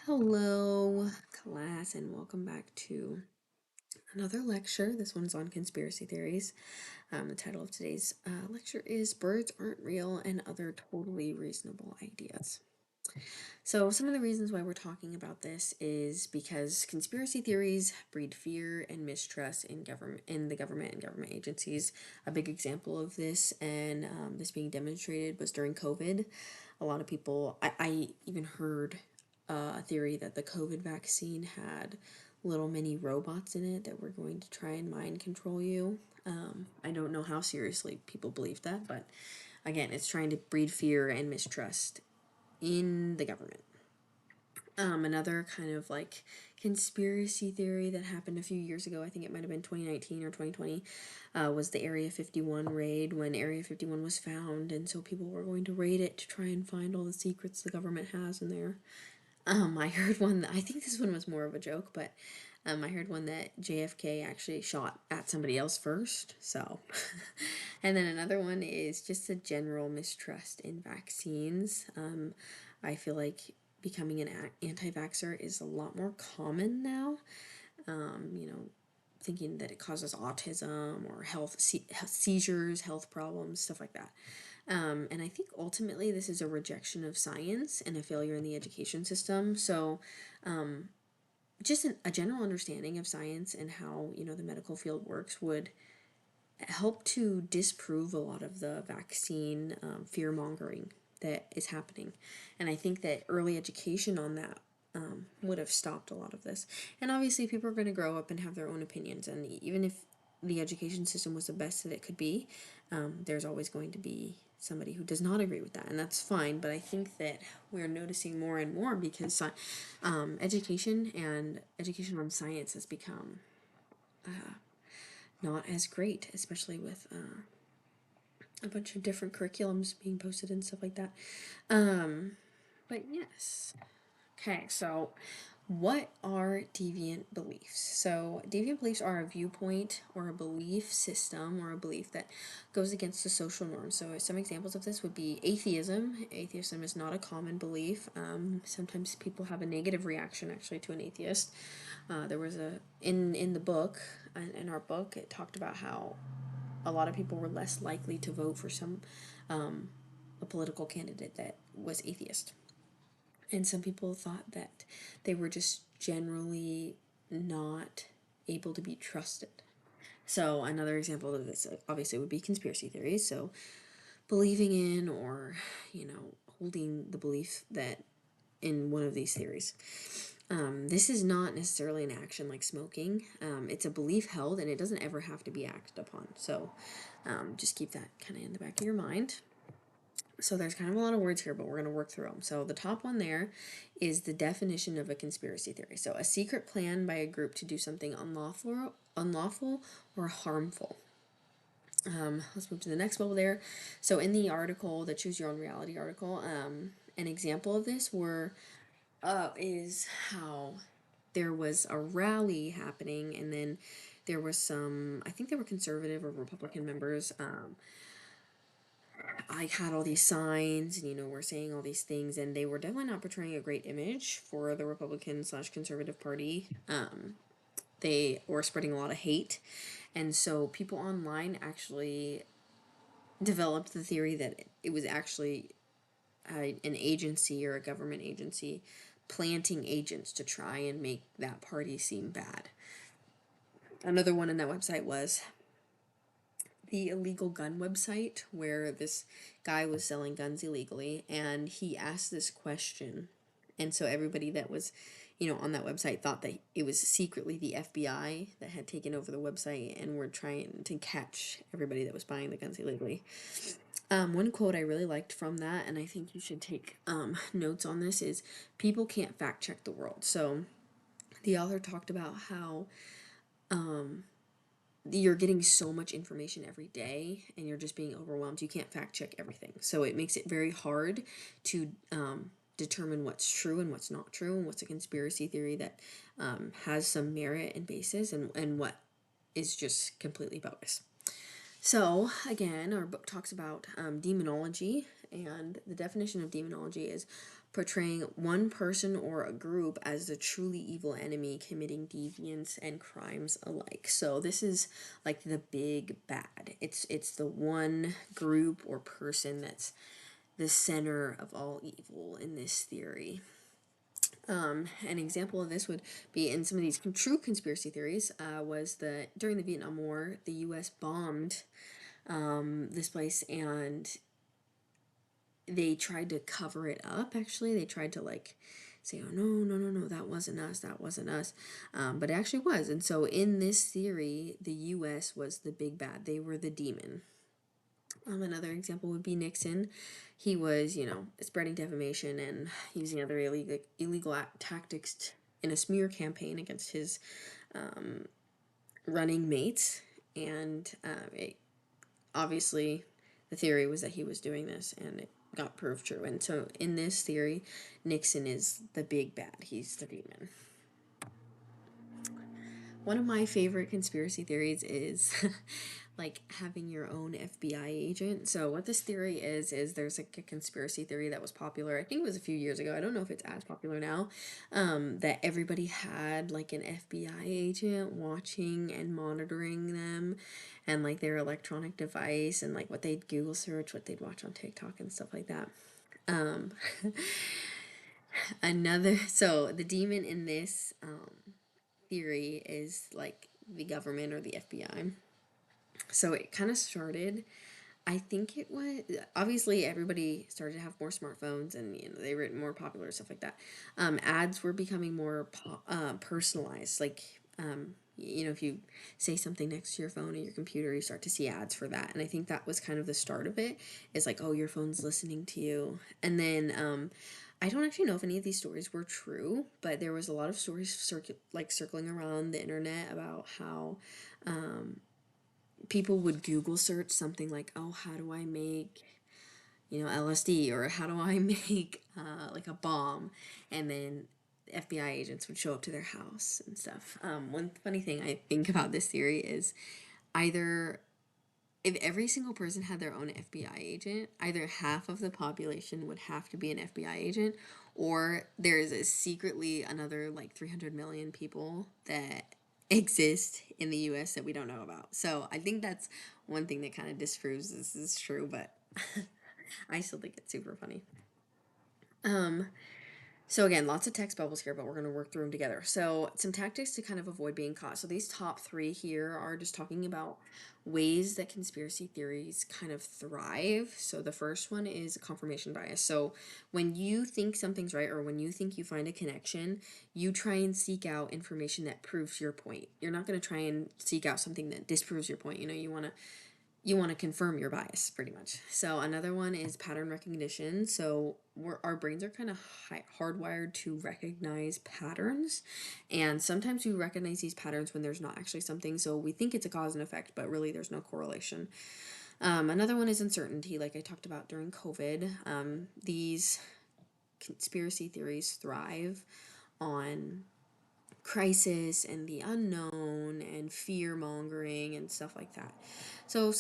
Hello, class, and welcome back to another lecture. This one's on conspiracy theories. The title of today's lecture is Birds Aren't Real and Other Totally Reasonable Ideas. So, some of the reasons why we're talking about this is because conspiracy theories breed fear and mistrust in the government and government agencies. A big example of this, and this being demonstrated, was during COVID. A lot of people, I even heard a theory that the COVID vaccine had little mini robots in it that were going to try and mind control you. I don't know how seriously people believe that, but again, it's trying to breed fear and mistrust in the government. Another kind of like conspiracy theory that happened a few years ago, I think it might have been 2019 or 2020, was the Area 51 raid, when Area 51 was found, and so people were going to raid it to try and find all the secrets the government has in there. I heard one that, I think this one was more of a joke, but I heard one that JFK actually shot at somebody else first, so. And then another one is just a general mistrust in vaccines. I feel like becoming an anti-vaxxer is a lot more common now. Thinking that it causes autism or seizures, health problems, stuff like that. And I think ultimately this is a rejection of science and a failure in the education system. So, just a general understanding of science and how, the medical field works would help to disprove a lot of the vaccine fear mongering that is happening. And I think that early education on that would have stopped a lot of this. And obviously, people are going to grow up and have their own opinions. And even if the education system was the best that it could be, there's always going to be somebody who does not agree with that. And that's fine. But I think that we're noticing more and more because education and education on science has become not as great, especially with a bunch of different curriculums being posted and stuff like that. But yes. Okay, so what are deviant beliefs? So, deviant beliefs are a viewpoint or a belief system or a belief that goes against the social norm. So, some examples of this would be atheism. Atheism is not a common belief. Sometimes people have a negative reaction actually to an atheist. There was in the book, in our book, it talked about how a lot of people were less likely to vote for a political candidate that was atheist. And some people thought that they were just generally not able to be trusted. So another example of this obviously would be conspiracy theories. So believing in or, holding the belief that in one of these theories. This is not necessarily an action like smoking. It's a belief held, and it doesn't ever have to be acted upon. So just keep that kind of in the back of your mind. So there's kind of a lot of words here, but we're going to work through them. So the top one there is the definition of a conspiracy theory. So a secret plan by a group to do something unlawful or harmful. Let's move to the next bubble there. So in the article, the Choose Your Own Reality article, an example of this is how there was a rally happening, and then there was some, I think they were conservative or Republican members. I had all these signs, and we're saying all these things, and they were definitely not portraying a great image for the Republican/Conservative Party. They were spreading a lot of hate, and so people online actually developed the theory that it was actually an agency or a government agency planting agents to try and make that party seem bad. Another one on that website was the illegal gun website, where this guy was selling guns illegally, and he asked this question, and so everybody that was on that website thought that it was secretly the FBI that had taken over the website and were trying to catch everybody that was buying the guns illegally. One quote I really liked from that, and I think you should take notes on this, is people can't fact check the world. So the author talked about how you're getting so much information every day and you're just being overwhelmed. You can't fact check everything. So it makes it very hard to determine what's true and what's not true, and what's a conspiracy theory that has some merit and basis, and what is just completely bogus. So, again, our book talks about demonology, and the definition of demonology is portraying one person or a group as the truly evil enemy committing deviance and crimes alike. So this is like the big bad. It's the one group or person that's the center of all evil in this theory. An example of this would be in some of these true conspiracy theories was that during the Vietnam War, the U.S. bombed this place, and they tried to cover it up. Actually, they tried to like say, "Oh no, no, no, no, that wasn't us. That wasn't us," but it actually was. And so, in this theory, the U.S. was the big bad. They were the demon. Another example would be Nixon. He was, spreading defamation and using other illegal tactics in a smear campaign against his running mates. And obviously, the theory was that he was doing this, and it got proved true. And so, in this theory, Nixon is the big bad. He's the demon. One of my favorite conspiracy theories is like having your own FBI agent. So what this theory is there's like a conspiracy theory that was popular. I think it was a few years ago. I don't know if it's as popular now. That everybody had like an FBI agent watching and monitoring them, and like their electronic device, and like what they'd Google search, what they'd watch on TikTok and stuff like that. Um, so the demon in this theory is like the government or the FBI. So it kind of started, I think it was, obviously everybody started to have more smartphones, and they were more popular, stuff like that. Ads were becoming more personalized. Like, if you say something next to your phone or your computer, you start to see ads for that. And I think that was kind of the start of it. Is like, oh, your phone's listening to you. And then I don't actually know if any of these stories were true, but there was a lot of stories circling around the internet about how people would Google search something like, oh, how do I make, LSD, or how do I make like a bomb? And then FBI agents would show up to their house and stuff. One funny thing I think about this theory is either if every single person had their own FBI agent, either half of the population would have to be an FBI agent, or there's secretly another like 300 million people that exist in the US that we don't know about. So I think that's one thing that kind of disproves this is true, but I still think it's super funny. So again, lots of text bubbles here, but we're going to work through them together. So some tactics to kind of avoid being caught. So these top three here are just talking about ways that conspiracy theories kind of thrive. So the first one is confirmation bias. So when you think something's right, or when you think you find a connection, you try and seek out information that proves your point. You're not going to try and seek out something that disproves your point. You want to confirm your bias, pretty much. So another one is pattern recognition. So our brains are kind of hardwired to recognize patterns, and sometimes we recognize these patterns when there's not actually something. So we think it's a cause and effect, but really there's no correlation. Another one is uncertainty, like I talked about during COVID. These conspiracy theories thrive on crisis and the unknown and fear mongering and stuff like that. So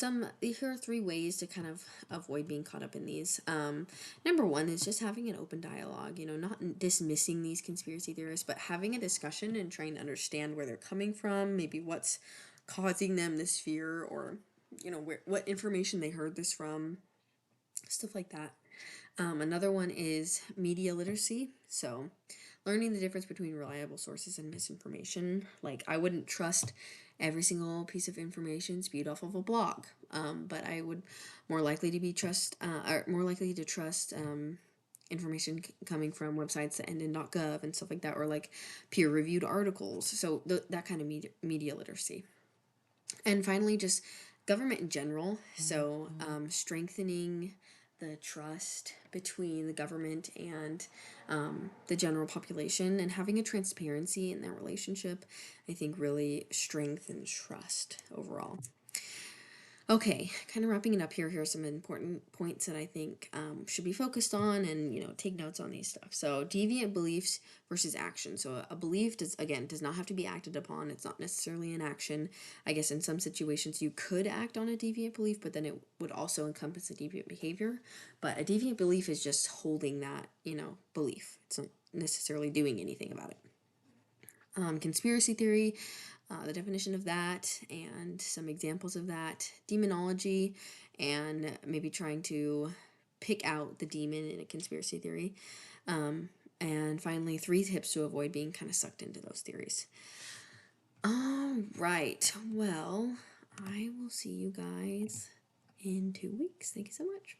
here are three ways to kind of avoid being caught up in these. Number one is just having an open dialogue, not dismissing these conspiracy theorists, but having a discussion and trying to understand where they're coming from, maybe what's causing them this fear, or what information they heard this from, stuff like that. Another one is media literacy. So learning the difference between reliable sources and misinformation. Like, I wouldn't trust every single piece of information spewed off of a blog, but I would more likely to trust information coming from websites that end in .gov and stuff like that, or like peer-reviewed articles. So that kind of media literacy. And finally, just government in general. So strengthening the trust between the government and the general population, and having a transparency in that relationship, I think really strengthens trust overall. Okay, kind of wrapping it up here. Here are some important points that I think should be focused on, and take notes on these stuff. So deviant beliefs versus action. So a belief does not have to be acted upon. It's not necessarily an action. I guess in some situations you could act on a deviant belief, but then it would also encompass a deviant behavior. But a deviant belief is just holding that belief. It's not necessarily doing anything about it. Conspiracy theory, the definition of that, and some examples of that. Demonology, and maybe trying to pick out the demon in a conspiracy theory. And finally, 3 tips to avoid being kind of sucked into those theories. All right. Well, I will see you guys in 2 weeks. Thank you so much.